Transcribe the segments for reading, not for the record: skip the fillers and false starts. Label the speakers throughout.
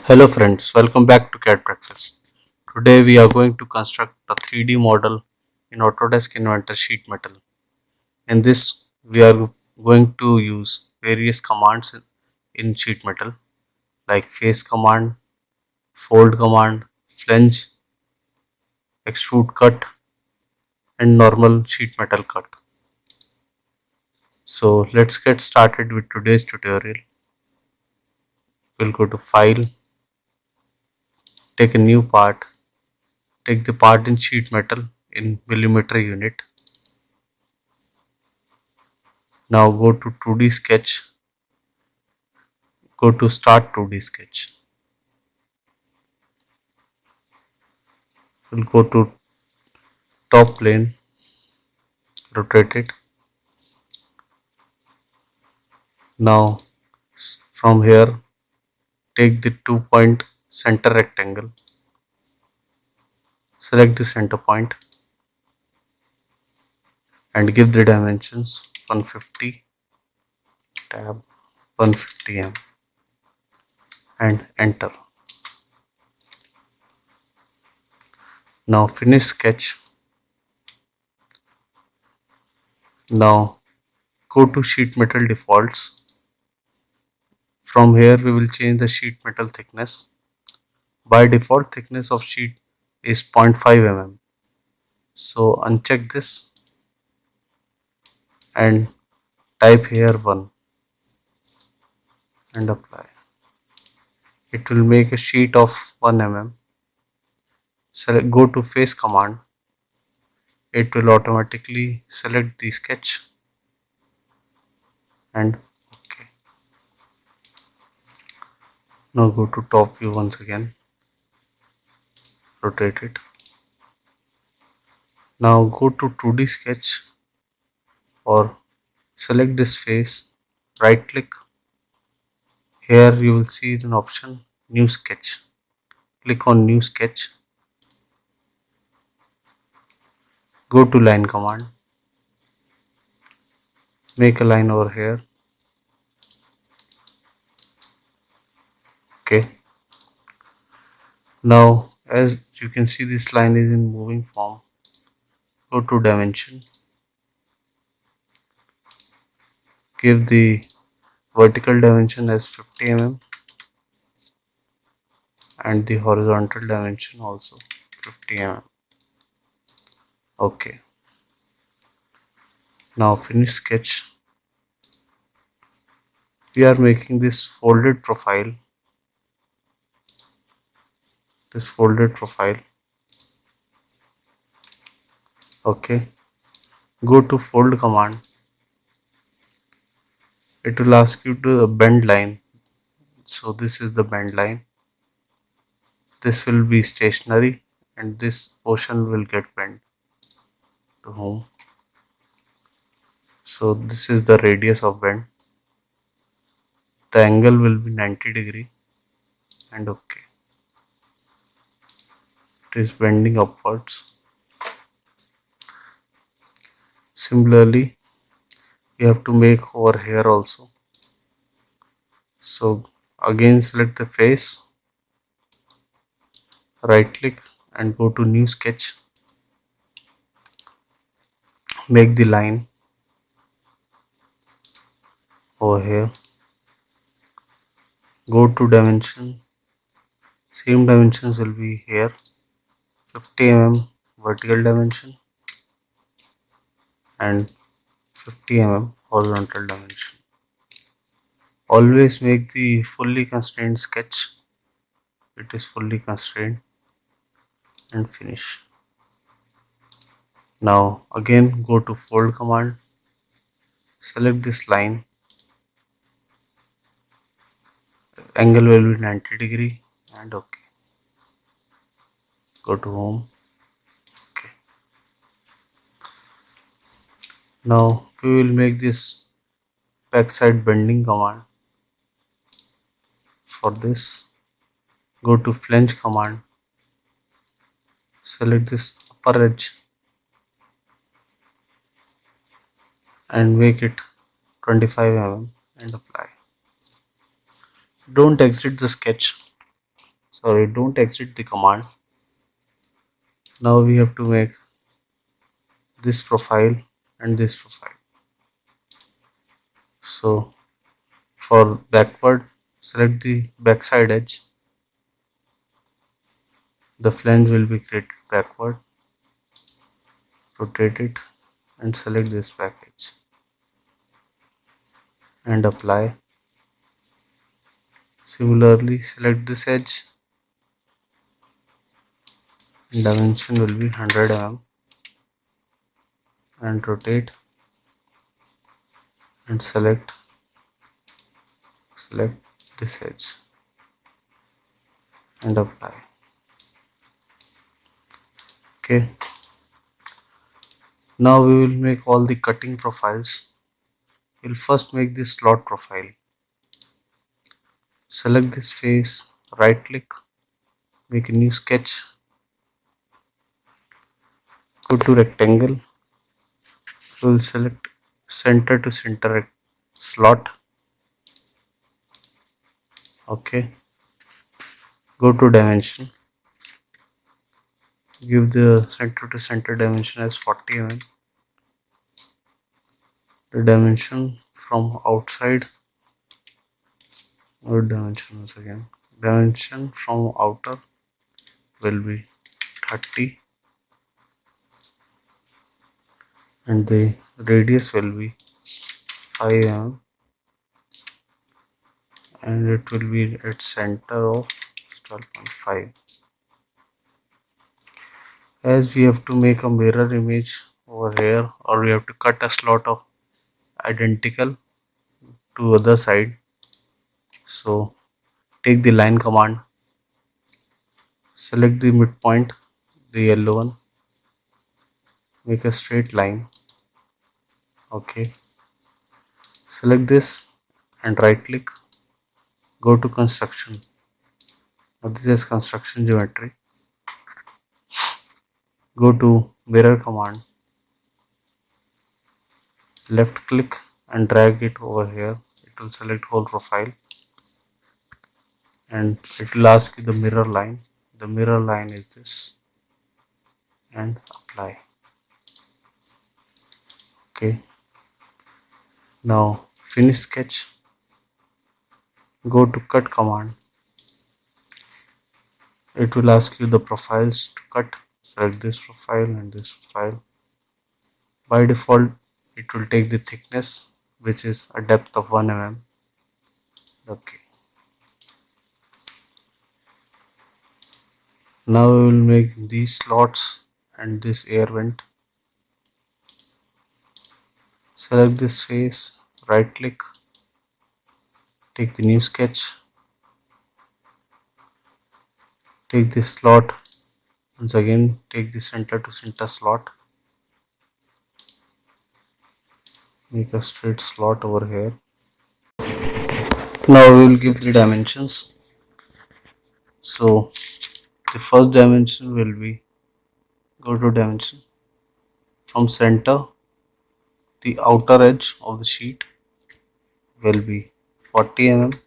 Speaker 1: Hello friends, welcome back to CAD Practice. Today we are going to construct a 3D model in Autodesk Inventor Sheet Metal. In this we are going to use various commands in sheet metal like face command, fold command, flange, extrude cut and normal sheet metal cut. So let's get started with today's tutorial. We'll go to file, take a new part, take the part in sheet metal in millimeter unit. Now go to 2D sketch, go to start 2D sketch. We'll go to top plane, rotate it. Now from here take the 2-point center rectangle, select the center point and give the dimensions 150, tab 150 mm and enter. Now finish sketch. Now go to sheet metal defaults. From here we will change the sheet metal thickness. By default thickness of sheet is 0.5 mm. So uncheck this and type here 1 and apply. It will make a sheet of 1 mm. Select, go to face command. It will automatically select the sketch and OK. Now go to top view once again, rotate it. Now go to 2D sketch or select this face, right click. Here you will see an option new sketch. Click on new sketch. Go to line command. Make a line over here. Okay. Now as you can see this line is in moving form. Go to dimension. Give the vertical dimension as 50 mm and the horizontal dimension also 50 mm. Okay. Now finish sketch. We are making this folded profile. Okay. Go to fold command. It will ask you to bend line. So this is the bend line. This will be stationary and this portion will get bent to home. So this is the radius of bend. The angle will be 90° and OK. It is bending upwards. Similarly, you have to make over here also. So again select the face, right click and go to new sketch. Make the line over here. Go to dimension. Same dimensions will be here. 50 mm vertical dimension and 50 mm horizontal dimension. Always make the fully constrained sketch. It is fully constrained and finish. Now again go to fold command. Select this line. Angle will be 90° and OK. Go to home. Okay. Now we will make this backside bending command. For this, go to flange command. Select this upper edge and make it 25 mm and apply. Don't exit the sketch. sorry, don't exit the command. Now we have to make this profile and this profile. So for backward, select the backside edge. The flange will be created backward. Rotate it and select this back edge and apply. Similarly, select this edge. Dimension will be 100 mm and rotate and select this edge and apply. Okay, now we will make all the cutting profiles. We'll first make this slot profile. Select this face, right click, make a new sketch, go to rectangle. We'll select center to center slot. Okay, go to dimension, give the center to center dimension as 40 mm. The dimension from outside, or dimension once again, dimension from outer will be 30 and the radius will be 5 mm and it will be at center of 12.5. As we have to make a mirror image over here, or we have to cut a slot of identical to other side, so take the line command, select the midpoint, the yellow one, make a straight line. Okay, select this and right click, go to construction. Now this is construction geometry. Go to mirror command, left click and drag it over here. It will select whole profile and it will ask you the mirror line. The mirror line is this and apply. Okay, now finish sketch, go to cut command. It will ask you the profiles to cut. Select this profile and this profile. By default it will take the thickness, which is a depth of 1 mm. Okay, now we will make these slots and this air vent. Select this face, right click, take the new sketch, take this slot, once again take the center to center slot, make a straight slot over here. Now we will give the dimensions. So the first dimension will be, go to dimension, from center the outer edge of the sheet will be 40 mm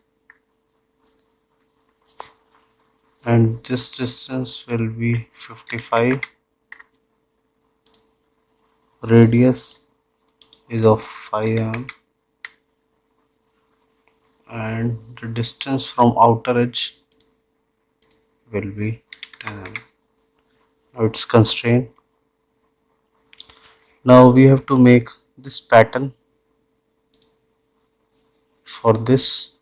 Speaker 1: and this distance will be 55. Radius is of 5 mm and the distance from outer edge will be 10 mm. Now it's constrained. Now we have to make this pattern. For this,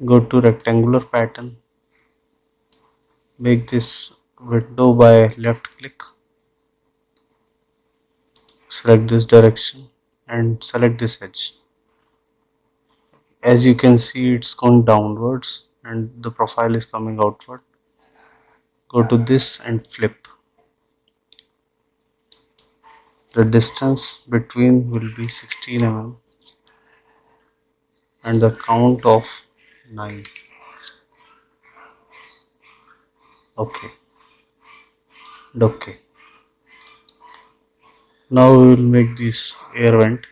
Speaker 1: go to rectangular pattern, make this window by left click, select this direction and select this edge. As you can see, it's going downwards and the profile is coming outward. Go to this and flip. The distance between will be 16 mm and the count of 9. Okay. Okay. Now we will make this air vent.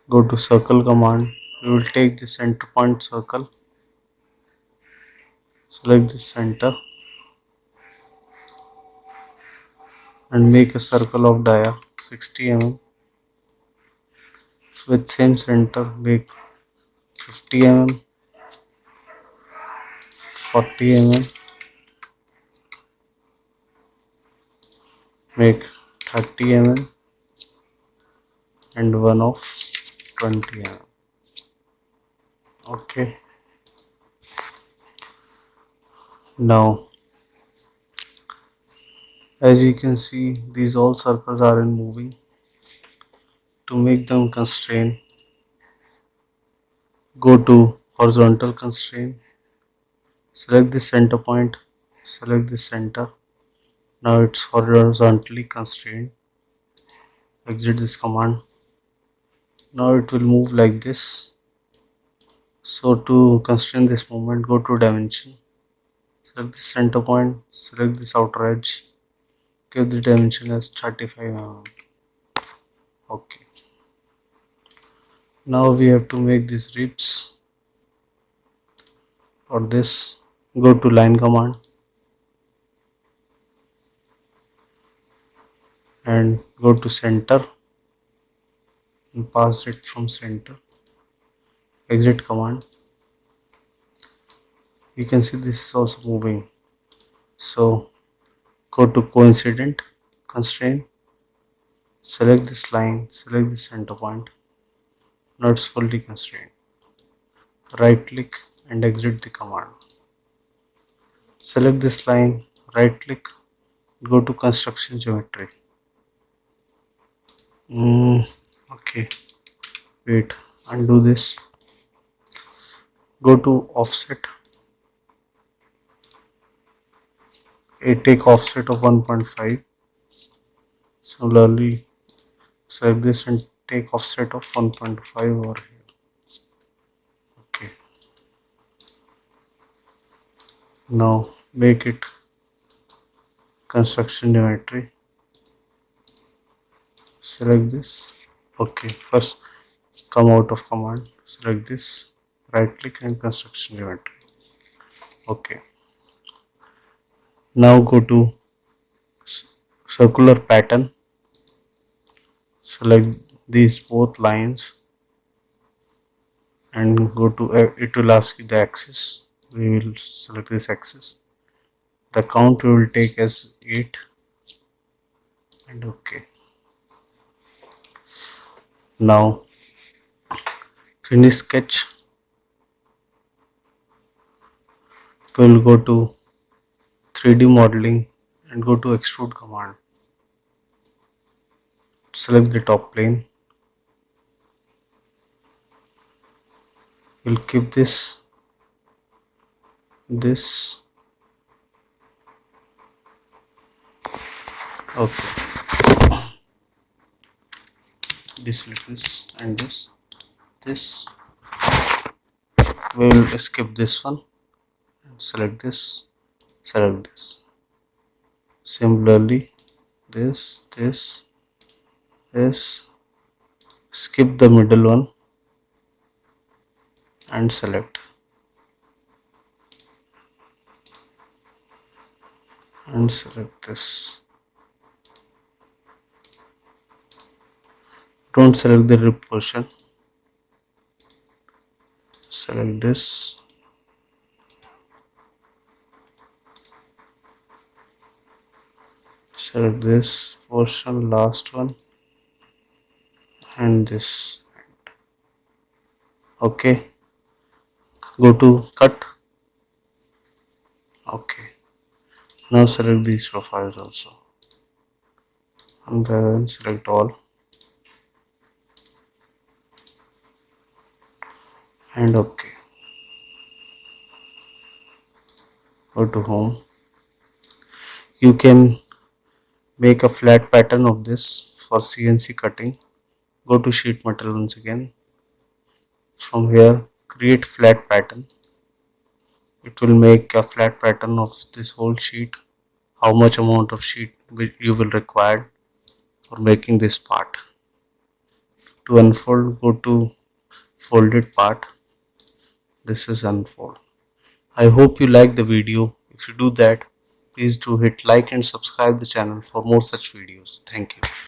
Speaker 1: Go to circle command, We will take the center point circle, select the center and make a circle of dia 60 mm. With same center make 50 mm, 40 mm, make 30 mm and one of 20 mm. Okay, now as you can see these all circles are in moving. To make them constrain, go to horizontal constraint, select the center point, select the center. Now it's horizontally constrained. Exit this command. Now it will move like this. So to constrain this movement, go to dimension, select the center point, select this outer edge, give the dimension as 35 mm. Okay. Now we have to make these ribs. For this, go to line command and go to center and pass it from center. Exit command. You can see this is also moving. So go to coincident constraint, select this line, select the center point. Now it's fully constrained. Right click and exit the command. Select this line, right click, go to construction geometry. Okay, wait, undo this. Go to offset. Take offset of 1.5. Similarly, select this and take offset of 1.5 over here. Okay. Now make it construction geometry. Select this. Okay, first come out of command, select this, right click and construction geometry. Okay. Now go to circular pattern, select these both lines and go to it will ask you the axis. We will select this axis. The count we will take as 8 and okay. Now finish sketch. We will go to 3D modeling and go to extrude command. Select the top plane. We'll keep this okay, this like this and this. We will skip this one and select this, select this. Similarly this, skip the middle one and select this. Don't select the rib portion. Select this, select this portion, last one and this. Okay, go to cut. Okay, now select these profiles also and then select all and okay. Go to home. You can make a flat pattern of this for CNC cutting. Go to sheet metal once again. From here create flat pattern. It will make a flat pattern of this whole sheet. How much amount of sheet you will require for making this part. To unfold, go to folded part. This is unfold. I hope you like the video. If you do that, please do hit like and subscribe the channel for more such videos. Thank you.